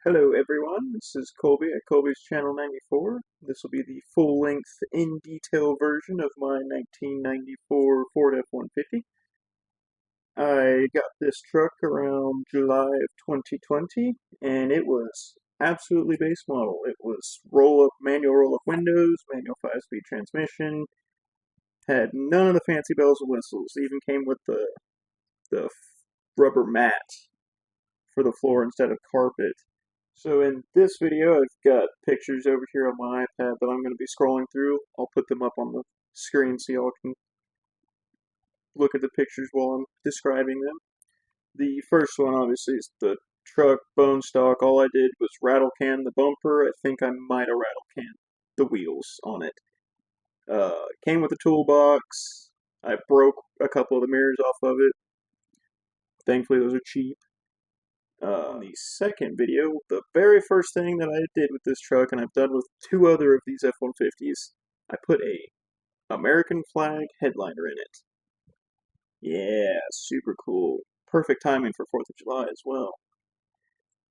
Hello everyone, this is Colby at Colby's Channel 94. This will be the full-length, in-detail version of my 1994 Ford F-150. I got this truck around July of 2020, and it was absolutely base model. It was manual roll-up windows, manual 5-speed transmission, had none of the fancy bells and whistles, even came with the rubber mat for the floor instead of carpet. So in this video, I've got pictures over here on my iPad that I'm going to be scrolling through. I'll put them up on the screen so y'all can look at the pictures while I'm describing them. The first one, obviously, is the truck bone stock. All I did was rattle can the bumper. I think I might have rattle can the wheels on it. Came with a toolbox. I broke a couple of the mirrors off of it. Thankfully, those are cheap. The second video, the very first thing that I did with this truck, and I've done with two other of these F-150s, I put a American flag headliner in it. Yeah, super cool. Perfect timing for 4th of July as well.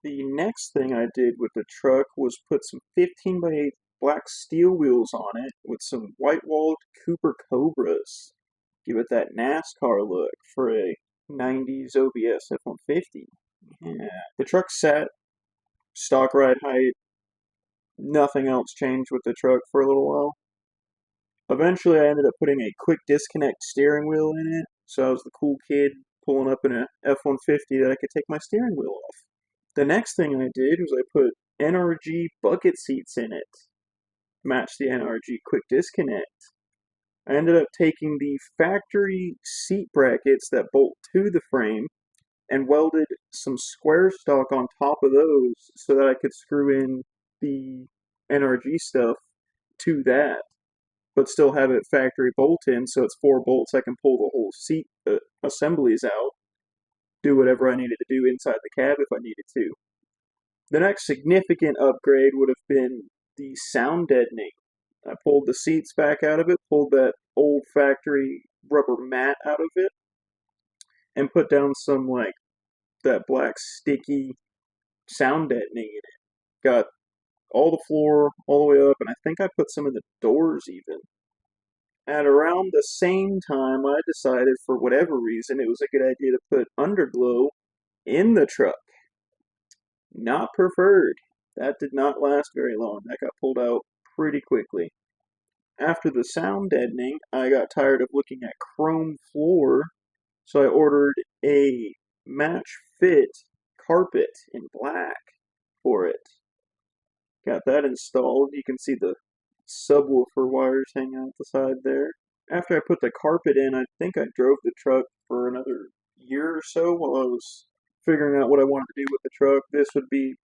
The next thing I did with the truck was put some 15 by 8 black steel wheels on it with some white-walled Cooper Cobras. Give it that NASCAR look for a 90s OBS F-150. Yeah. The truck sat, stock ride height, nothing else changed with the truck for a little while. Eventually I ended up putting a quick disconnect steering wheel in it, so I was the cool kid pulling up in a F-150 that I could take my steering wheel off. The next thing I did was I put NRG bucket seats in it, matched the NRG quick disconnect. I ended up taking the factory seat brackets that bolt to the frame and welded some square stock on top of those so that I could screw in the NRG stuff to that, but still have it factory bolt in, so it's 4 bolts. I can pull the whole seat assemblies out, do whatever I needed to do inside the cab if I needed to. The next significant upgrade would have been the sound deadening. I pulled the seats back out of it, pulled that old factory rubber mat out of it, and put down some that black sticky sound deadening in it. Got all the floor all the way up, and I think I put some in the doors even. At around the same time, I decided for whatever reason it was a good idea to put underglow in the truck. Not preferred. That did not last very long. That got pulled out pretty quickly. After the sound deadening, I got tired of looking at chrome floor, so I ordered a match fit carpet in black for it. Got that installed. You can see the subwoofer wires hanging out the side there. After I put the carpet in, I think I drove the truck for another year or so while I was figuring out what I wanted to do with the truck. This would be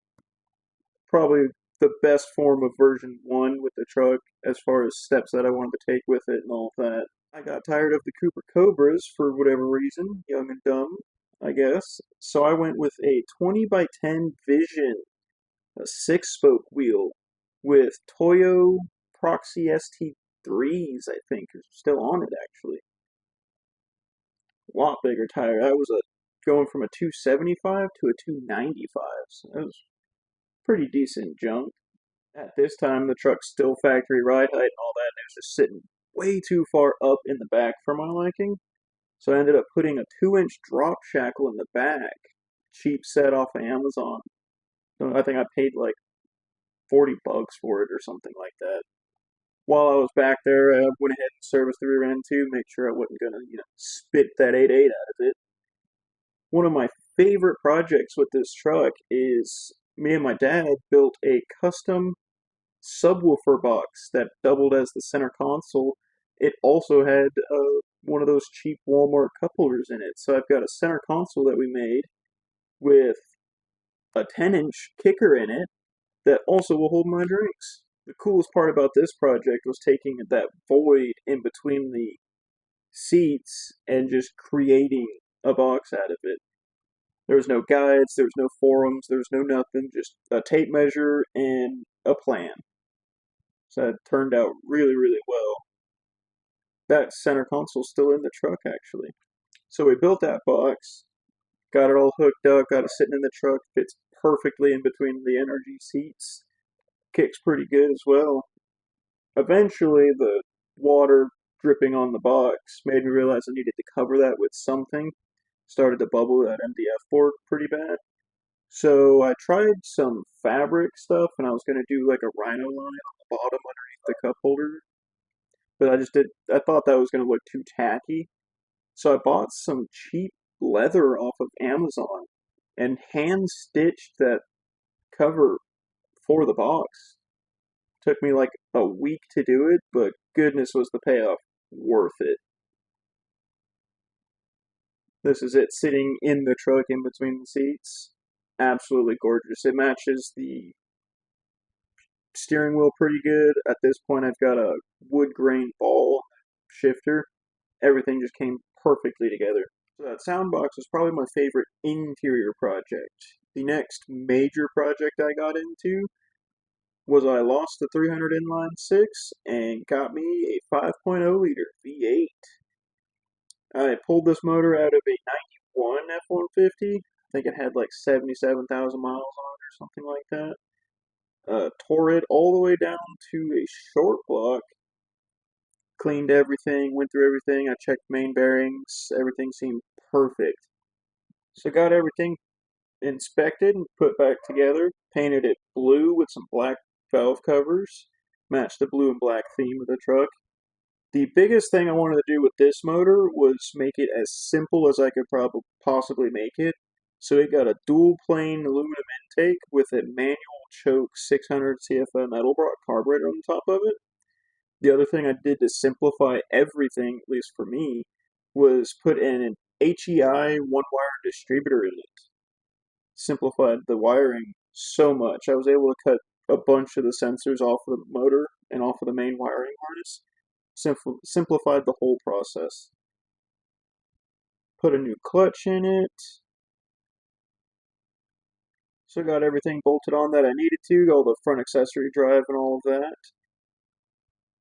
probably the best form of version 1 with the truck as far as steps that I wanted to take with it and all of that. I got tired of the Cooper Cobras for whatever reason, young and dumb, I guess. So I went with a 20 by 10 Vision, a 6-spoke wheel with Toyo Proxy ST3s, I think, are still on it actually. A lot bigger tire. I was going from a 275 to a 295, so that was pretty decent jump. At this time, the truck's still factory ride height and all that, and it was just sitting way too far up in the back for my liking. So I ended up putting a 2-inch drop shackle in the back. Cheap set off of Amazon. I think I paid like $40 for it or something like that. While I was back there, I went ahead and serviced the rear end too, make sure I wasn't gonna, spit that 8.8 out of it. One of my favorite projects with this truck is me and my dad built a custom subwoofer box that doubled as the center console. It also had one of those cheap Walmart cup holders in it. So I've got a center console that we made with a 10-inch kicker in it that also will hold my drinks. The coolest part about this project was taking that void in between the seats and just creating a box out of it. There was no guides, there was no forums, there was no nothing, just a tape measure and a plan. So it turned out really, really well. That center console's still in the truck, actually. So we built that box, got it all hooked up, got it sitting in the truck, fits perfectly in between the energy seats. Kicks pretty good as well. Eventually, the water dripping on the box made me realize I needed to cover that with something. Started to bubble that MDF board pretty bad. So I tried some fabric stuff, and I was going to do like a rhino line on the bottom underneath the cup holder, but I thought that was going to look too tacky. So I bought some cheap leather off of Amazon and hand stitched that cover for the box. Took me like a week to do it, but goodness was the payoff worth it. This is it sitting in the truck in between the seats. Absolutely gorgeous. It matches the steering wheel pretty good. At this point, I've got a wood grain ball shifter. Everything just came perfectly together. So that sound box was probably my favorite interior project. The next major project I got into was I lost the 300 inline six and got me a 5.0 liter V8. I pulled this motor out of a 91 F-150. I think it had like 77,000 miles on it or something like that. Tore it all the way down to a short block, cleaned everything, went through everything. I checked main bearings, everything seemed perfect. So got everything inspected and put back together, painted it blue with some black valve covers, matched the blue and black theme of the truck. The biggest thing I wanted to do with this motor was make it as simple as I could probably possibly make it. So it got a dual plane aluminum intake with a manual choke 600 CFM metal carburetor on the top of it. The other thing I did to simplify everything, at least for me, was put in an HEI one-wire distributor in it. Simplified the wiring so much. I was able to cut a bunch of the sensors off of the motor and off of the main wiring harness. Simplified the whole process. Put a new clutch in it. So got everything bolted on that I needed to, all the front accessory drive and all of that.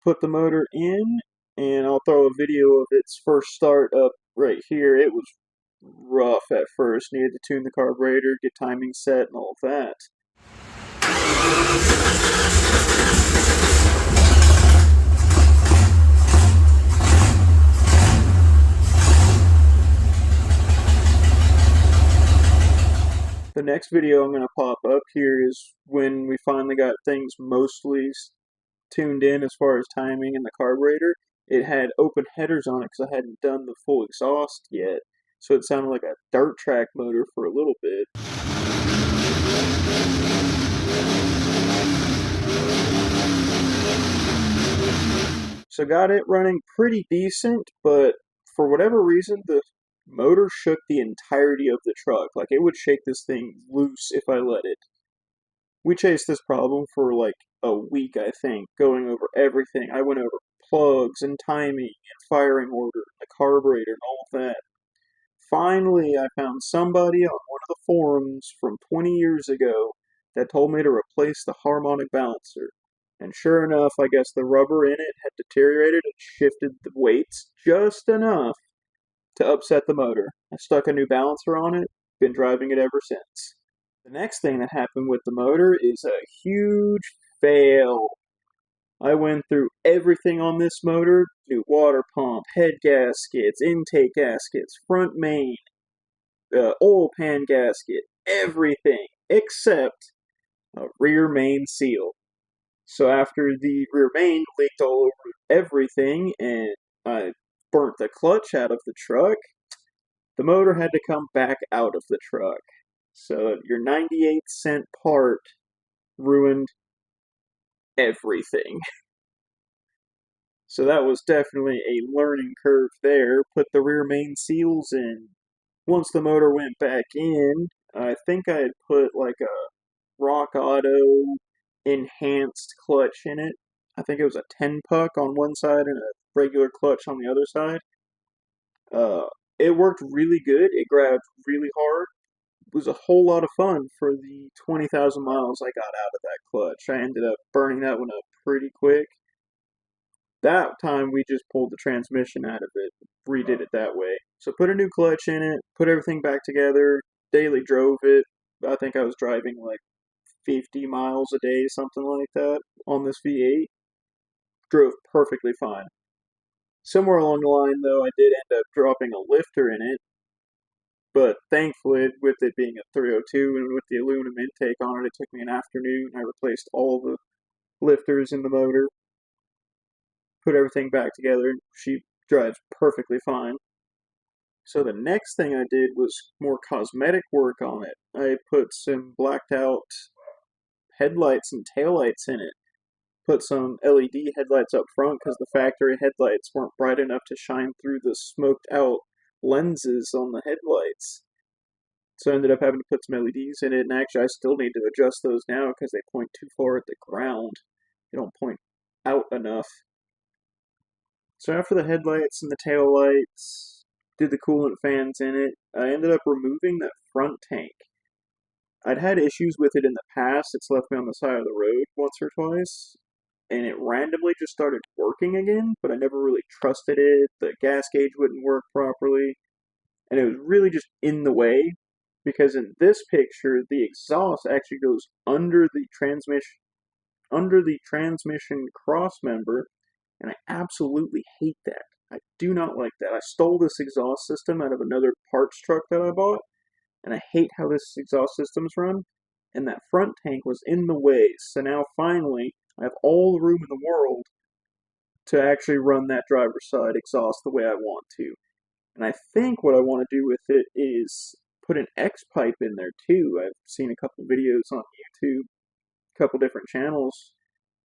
Put the motor in, and I'll throw a video of its first start up right here. It was rough at first. Needed to tune the carburetor, get timing set, and all of that. The next video I'm going to pop up here is when we finally got things mostly tuned in as far as timing and the carburetor. It had open headers on it because I hadn't done the full exhaust yet, so it sounded like a dirt track motor for a little bit. So got it running pretty decent, but for whatever reason, the motor shook the entirety of the truck. Like, it would shake this thing loose if I let it. We chased this problem for like a week, I think, going over everything. I went over plugs and timing and firing order, the carburetor and all of that. Finally, I found somebody on one of the forums from 20 years ago that told me to replace the harmonic balancer. And sure enough, I guess the rubber in it had deteriorated and shifted the weights just enough to upset the motor. I stuck a new balancer on it, been driving it ever since. The next thing that happened with the motor is a huge fail. I went through everything on this motor, new water pump, head gaskets, intake gaskets, front main, oil pan gasket, everything except a rear main seal. So after the rear main leaked all over everything and I burnt the clutch out of the truck, the motor had to come back out of the truck. So your 98-cent part ruined everything. So that was definitely a learning curve there. Put the rear main seals in. Once the motor went back in, I think I had put like a Rock Auto enhanced clutch in it. I think it was a 10-puck on one side and a regular clutch on the other side. It worked really good. It grabbed really hard. It was a whole lot of fun for the 20,000 miles I got out of that clutch. I ended up burning that one up pretty quick. That time we just pulled the transmission out of it, redid it that way. So put a new clutch in it, put everything back together, daily drove it. I think I was driving like 50 miles a day, something like that, on this V8. Drove perfectly fine. Somewhere along the line, though, I did end up dropping a lifter in it, but thankfully, with it being a 302 and with the aluminum intake on it, it took me an afternoon. I replaced all the lifters in the motor, put everything back together, and she drives perfectly fine. So the next thing I did was more cosmetic work on it. I put some blacked out headlights and taillights in it. Put some LED headlights up front because the factory headlights weren't bright enough to shine through the smoked out lenses on the headlights. So I ended up having to put some LEDs in it, and actually I still need to adjust those now because they point too far at the ground. They don't point out enough. So after the headlights and the tail lights, did the coolant fans in it, I ended up removing that front tank. I'd had issues with it in the past. It's left me on the side of the road once or twice, and it randomly just started working again, but I never really trusted it. The gas gauge wouldn't work properly, and it was really just in the way because in this picture, the exhaust actually goes under the transmission cross member, and I absolutely hate that. I do not like that. I stole this exhaust system out of another parts truck that I bought, and I hate how this exhaust system's run. And that front tank was in the way, so now finally I have all the room in the world to actually run that driver's side exhaust the way I want to. And I think what I want to do with it is put an X pipe in there too. I've seen a couple videos on YouTube, a couple different channels.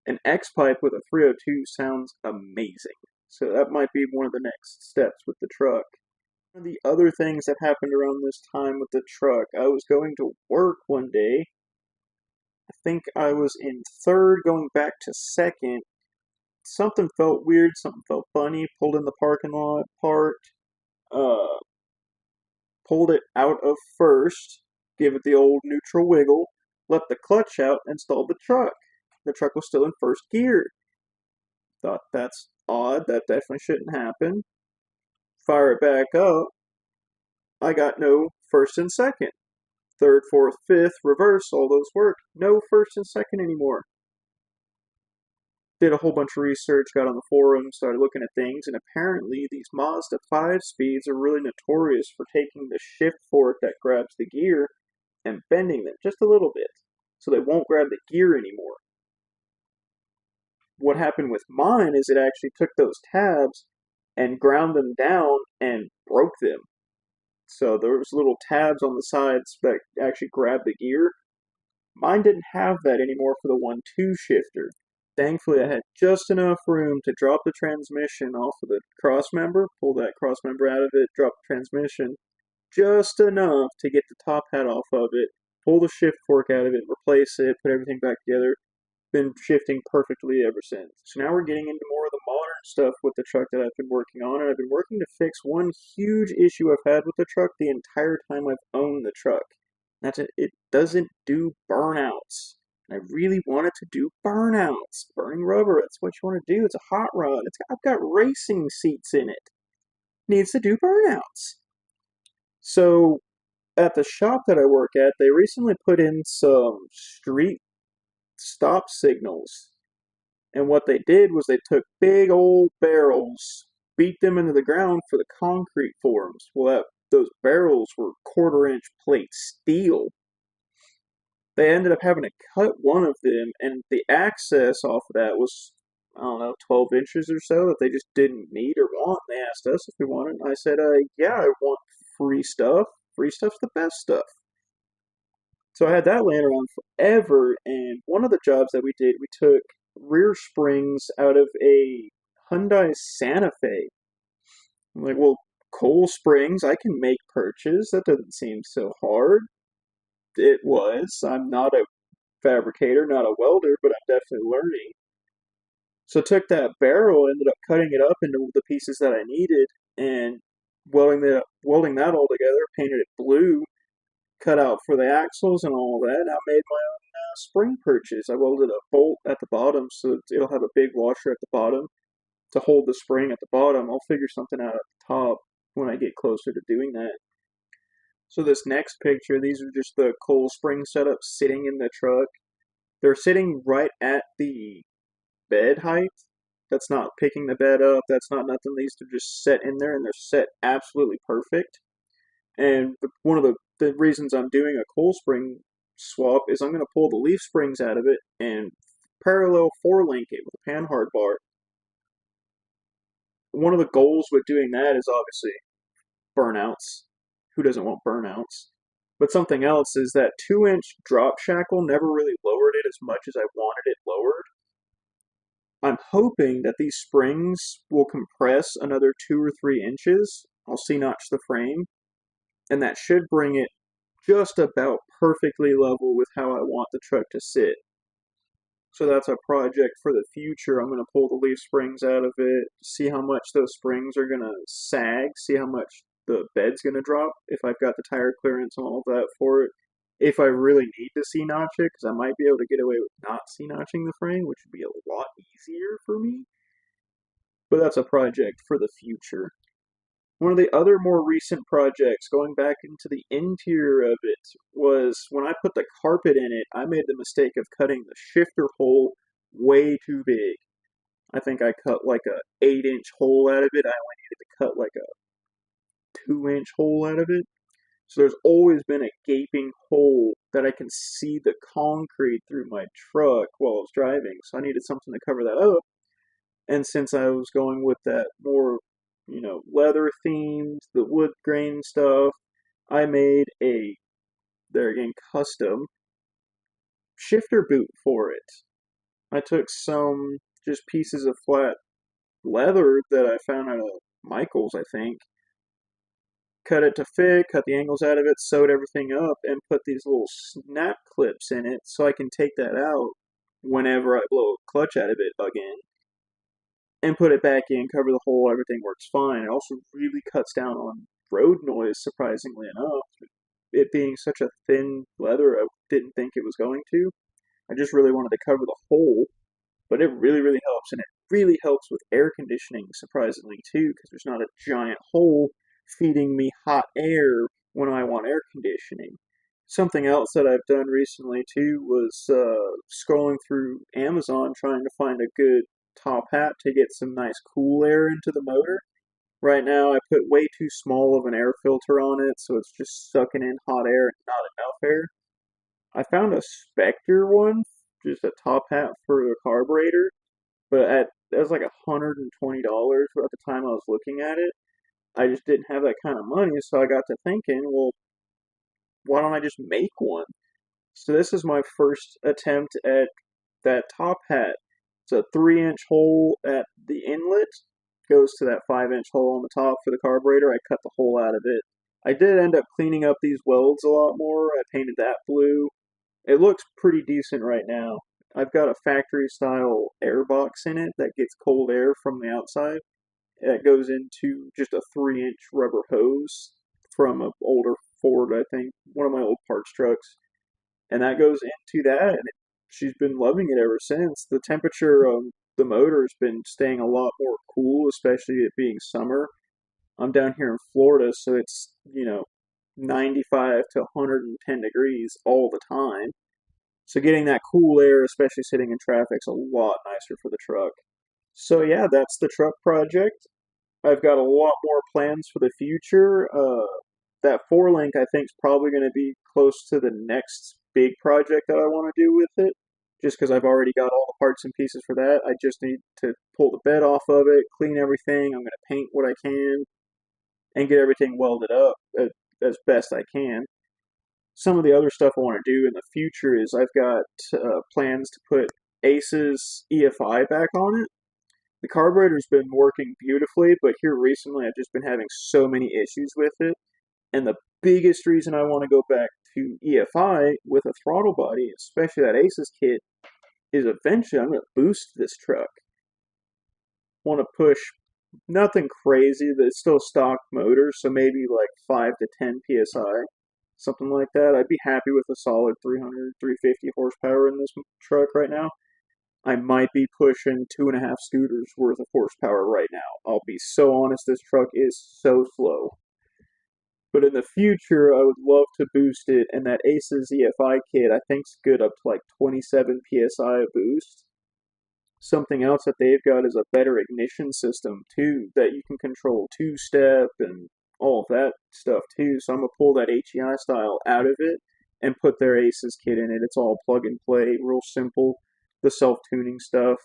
An X pipe with a 302 sounds amazing. So that might be one of the next steps with the truck. One of the other things that happened around this time with the truck, I was going to work one day. I think I was in third going back to second. Something felt weird, something felt funny. Pulled in the parking lot, parked, uh, pulled it out of first, gave it the old neutral wiggle, let the clutch out, and stalled the truck. The truck was still in first gear. Thought that's odd, that definitely shouldn't happen. Fire it back up. I got no first and second. Third, fourth, fifth, reverse, all those work. No first and second anymore. Did a whole bunch of research, got on the forums, started looking at things, and apparently these Mazda 5 speeds are really notorious for taking the shift fork that grabs the gear and bending them just a little bit so they won't grab the gear anymore. What happened with mine is it actually took those tabs and ground them down and broke them. So there was little tabs on the sides that actually grabbed the gear. Mine didn't have that anymore for the 1-2 shifter. Thankfully, I had just enough room to drop the transmission off of the cross member, pull that cross member out of it, drop the transmission, just enough to get the top hat off of it, pull the shift fork out of it, replace it, put everything back together. Been shifting perfectly ever since. So now we're getting into more of the modern stuff with the truck that I've been working on, and I've been working to fix one huge issue I've had with the truck the entire time I've owned the truck. That's it. It doesn't do burnouts. And I really want it to do burnouts. Burning rubber, that's what you want to do. It's a hot rod. I've got racing seats in it. Needs to do burnouts. So at the shop that I work at, they recently put in some street stop signals. And what they did was they took big old barrels, beat them into the ground for the concrete forms. Well, those barrels were quarter-inch plate steel. They ended up having to cut one of them, and the access off of that was, I don't know, 12 inches or so that they just didn't need or want. They asked us if we wanted, and I said, yeah, I want free stuff. Free stuff's the best stuff. So I had that laying around forever, and one of the jobs that we did, we took rear springs out of a Hyundai Santa Fe. I'm like, well, coal springs, I can make perches. That doesn't seem so hard. It was. I'm not a fabricator, not a welder, but I'm definitely learning. So I took that barrel, ended up cutting it up into the pieces that I needed, and welding that all together, painted it blue, cut out for the axles and all that. I made my own spring perches. I welded a bolt at the bottom so it'll have a big washer at the bottom to hold the spring at the bottom. I'll figure something out at the top when I get closer to doing that. So this next picture, these are just the coal spring setups sitting in the truck. They're sitting right at the bed height. That's not picking the bed up. That's not nothing. These are just set in there, and they're set absolutely perfect. And one of the reasons I'm doing a coal spring swap is I'm going to pull the leaf springs out of it and parallel four link it with a panhard bar. One of the goals with doing that is obviously burnouts. Who doesn't want burnouts? But something else is that 2-inch drop shackle never really lowered it as much as I wanted it lowered. I'm hoping that these springs will compress another 2 or 3 inches. I'll C-notch the frame, and that should bring it just about perfectly level with how I want the truck to sit. So that's a project for the future. I'm going to pull the leaf springs out of it, see how much those springs are going to sag, see how much the bed's going to drop, if I've got the tire clearance and all of that for it. If I really need to C-notch it, because I might be able to get away with not C-notching the frame, which would be a lot easier for me. But that's a project for the future. One of the other more recent projects, going back into the interior of it, was when I put the carpet in it, I made the mistake of cutting the shifter hole way too big. I think I cut like a 8-inch hole out of it. I only needed to cut like a 2-inch hole out of it. So there's always been a gaping hole that I can see the concrete through my truck while I was driving. So I needed something to cover that up. And since I was going with that more, leather themed, the wood grain stuff, I made a, there again, custom shifter boot for it. I took some just pieces of flat leather that I found at a Michael's, I think, cut it to fit, cut the angles out of it, sewed everything up, and put these little snap clips in it so I can take that out whenever I blow a clutch out of it again and put it back in, cover the hole, everything works fine. It also really cuts down on road noise, surprisingly enough. It being such a thin leather, I didn't think it was going to. I just really wanted to cover the hole, but it really, really helps. And it really helps with air conditioning, surprisingly, too, because there's not a giant hole feeding me hot air when I want air conditioning. Something else that I've done recently, too, was scrolling through Amazon trying to find a good top hat to get some nice cool air into the motor. Right now, I put way too small of an air filter on it, so it's just sucking in hot air and not enough air. I found a Spectre one, just a top hat for the carburetor, but it was like $120 at the time I was looking at it. I just didn't have that kind of money, so I got to thinking, well, why don't I just make one? So this is my first attempt at that top hat. It's a 3-inch hole at the inlet, goes to that 5-inch hole on the top for the carburetor. I cut the hole out of it. I did end up cleaning up these welds a lot more. I painted that blue. It looks pretty decent right now. I've got a factory style air box in it that gets cold air from the outside. That goes into just a 3-inch rubber hose from an older Ford, I think, one of my old parts trucks. And that goes into that, and she's been loving it ever since. The temperature of the motor has been staying a lot more cool, especially it being summer. I'm down here in Florida, so it's, 95 to 110 degrees all the time. So getting that cool air, especially sitting in traffic, is a lot nicer for the truck. So yeah, that's the truck project. I've got a lot more plans for the future. That 4-link I think is probably going to be close to the next big project that I want to do with it. Just because I've already got all the parts and pieces for that. I just need to pull the bed off of it, clean everything. I'm going to paint what I can and get everything welded up as best I can. Some of the other stuff I want to do in the future is I've got plans to put Ace's EFI back on it. The carburetor's been working beautifully, but here recently I've just been having so many issues with it. And the biggest reason I want to go back to EFI with a throttle body, especially that Aces kit, is eventually I'm going to boost this truck. Want to push nothing crazy, but it's still a stock motor, so maybe like 5 to 10 psi, something like that. I'd be happy with a solid 300, 350 horsepower in this truck right now. I might be pushing 2.5 scooters worth of horsepower right now. I'll be so honest, this truck is so slow. But in the future, I would love to boost it, and that Aces EFI kit I think's good up to like 27 psi of boost. Something else that they've got is a better ignition system too, that you can control two-step and all of that stuff too. So I'm gonna pull that HEI style out of it and put their Aces kit in it. It's all plug and play, real simple. The self-tuning stuff.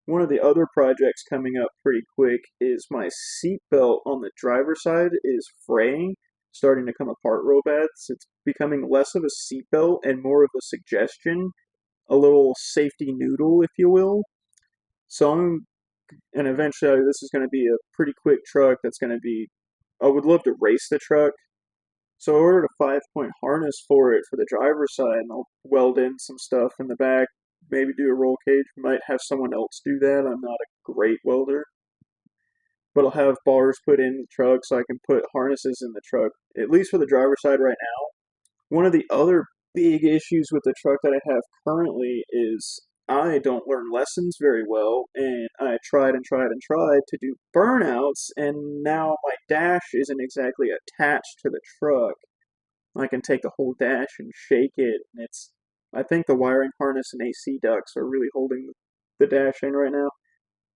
One of the other projects coming up pretty quick is my seat belt on the driver's side is fraying, starting to come apart real bad. So it's becoming less of a seat belt and more of a suggestion, a little safety noodle, if you will. So and eventually this is going to be a pretty quick truck that's going to be, I would love to race the truck. So I ordered a 5-point harness for it for the driver's side, and I'll weld in some stuff in the back, maybe do a roll cage. Might have someone else do that. I'm not a great welder, but I'll have bars put in the truck so I can put harnesses in the truck, at least for the driver's side right now. One of the other big issues with the truck that I have currently is I don't learn lessons very well, and I tried and tried and tried to do burnouts, and now my dash isn't exactly attached to the truck. I can take the whole dash and shake it, and I think the wiring harness and AC ducts are really holding the dash in right now.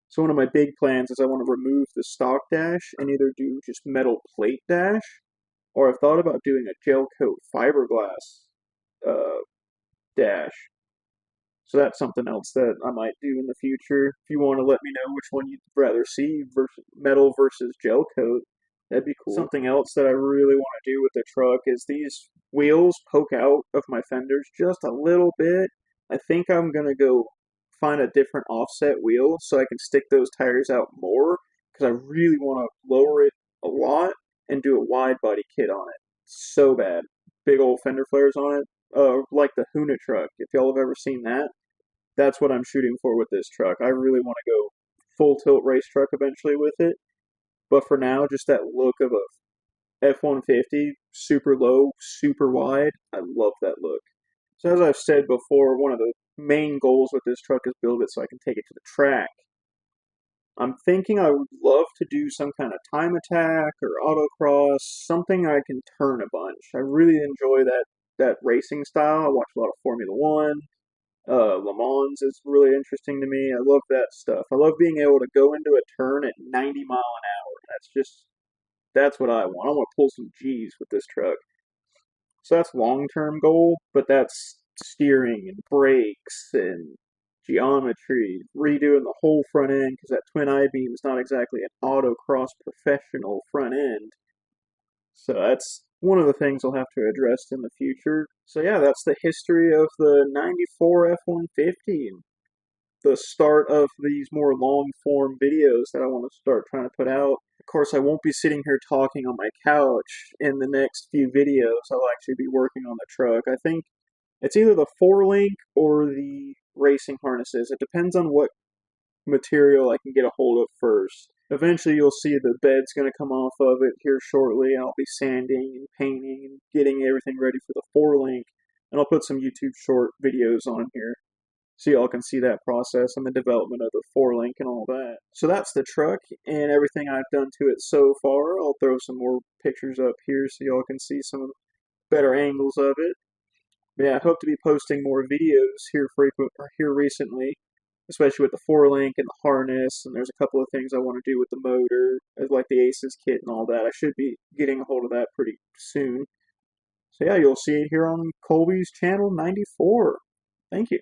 So one of my big plans is I want to remove the stock dash and either do just metal plate dash, or I've thought about doing a gel coat fiberglass uh, dash. So that's something else that I might do in the future. If you want to let me know which one you'd rather see, versus metal versus gel coat, that'd be cool. Something else that I really want to do with the truck is these wheels poke out of my fenders just a little bit. I think I'm gonna go find a different offset wheel so I can stick those tires out more because I really want to lower it a lot and do a wide body kit on it. So bad. Big old fender flares on it. Like the Huna truck. If y'all have ever seen that, that's what I'm shooting for with this truck. I really want to go full tilt race truck eventually with it. But for now, just that look of a F-150, super low, super wide, I love that look. So as I've said before, one of the main goals with this truck is build it so I can take it to the track. I'm thinking I would love to do some kind of time attack or autocross, something I can turn a bunch. I really enjoy that racing style. I watch a lot of Formula One. Le Mans is really interesting to me. I love that stuff. I love being able to go into a turn at 90 mile an hour. That's what I want. I want to pull some G's with this truck. So that's long-term goal, but that's steering and brakes and geometry, redoing the whole front end because that twin I-beam is not exactly an autocross professional front end. So that's one of the things I'll have to address in the future. So yeah, that's the history of the 94 F-150 and the start of these more long form videos that I want to start trying to put out. Of course, I won't be sitting here talking on my couch in the next few videos. I'll actually be working on the truck. I think it's either the 4-link or the racing harnesses. It depends on what material I can get a hold of first. Eventually you'll see the bed's going to come off of it here shortly. I'll be sanding and painting and getting everything ready for the 4-link. And I'll put some YouTube short videos on here so y'all can see that process and the development of the 4-link and all that. So that's the truck and everything I've done to it so far. I'll throw some more pictures up here so y'all can see some better angles of it. But yeah, I hope to be posting more videos here recently, especially with the 4-link and the harness, and there's a couple of things I want to do with the motor, like the Aces kit and all that. I should be getting a hold of that pretty soon. So yeah, you'll see it here on Colby's channel 94. Thank you.